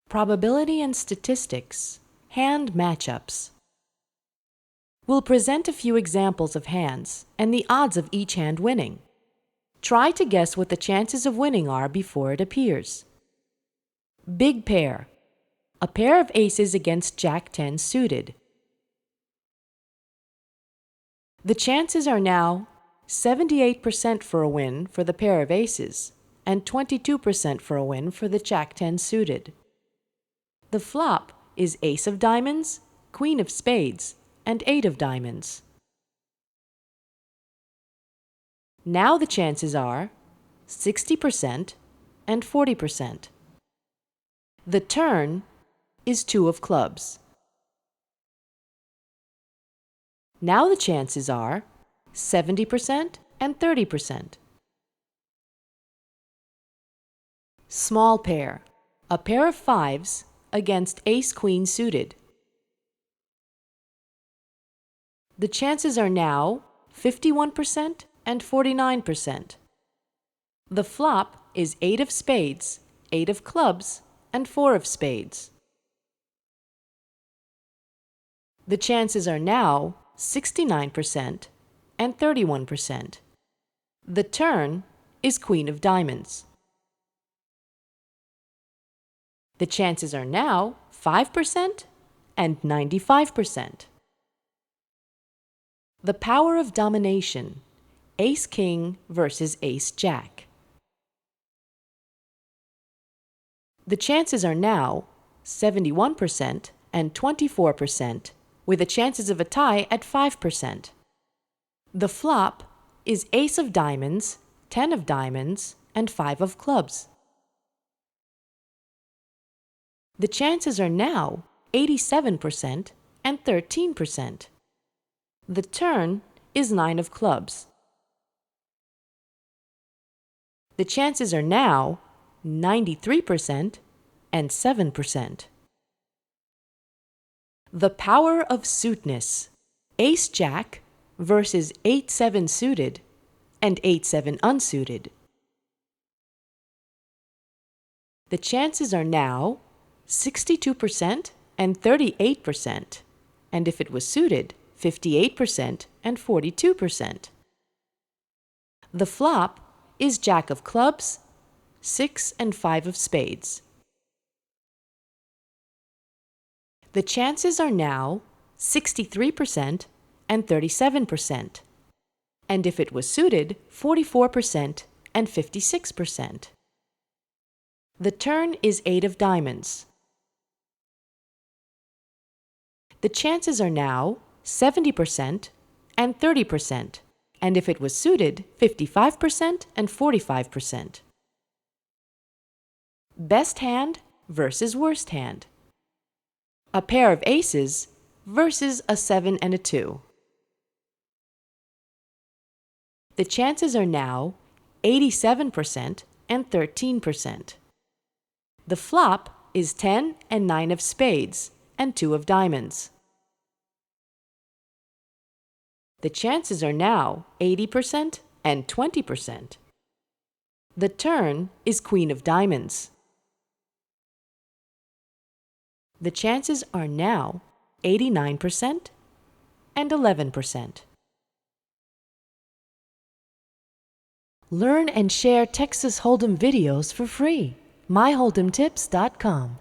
Probability and statistics, hand matchups. We'll present a few examples of hands and the odds of each hand winning. Try to guess what the chances of winning are before it appears. Big pair. A pair of aces against Jack 10 suited. The chances are now 78% for a win for the pair of aces and 22% for a win for the Jack 10 suited. The flop is ace of diamonds, queen of spades, and 8 of diamonds. Now the chances are 60% and 40%. The turn is 2 of clubs. Now the chances are 70% and 30%. Small pair, a pair of fives against ace-queen suited. The chances are now 51% and 49%. The flop is 8 of spades, 8 of clubs, and 4 of spades. The chances are now 69% and 31%. The turn is queen of diamonds. The chances are now 5% and 95%. The power of domination, ace-king versus ace-jack. The chances are now 71% and 24%, with the chances of a tie at 5%. The flop is ace of diamonds, 10 of diamonds, and 5 of clubs. The chances are now 87% and 13%. The turn is 9 of clubs. The chances are now 93% and 7%. The power of suitness, ace-jack versus 8-7 suited and 8-7 unsuited. The chances are now 62% and 38%, and if it was suited, 58% and 42%. The flop is Jack of clubs, 6 and 5 of spades. The chances are now 63% and 37%, and if it was suited, 44% and 56%. The turn is 8 of diamonds. The chances are now 70% and 30%, and if it was suited, 55% and 45%. Best hand versus worst hand. A pair of aces versus a 7 and a 2. The chances are now 87% and 13%. The flop is 10 and 9 of spades and 2 of diamonds. The chances are now 80% and 20%. The turn is queen of diamonds. The chances are now 89% and 11%. Learn and share Texas Hold'em videos for free. myholdemtips.com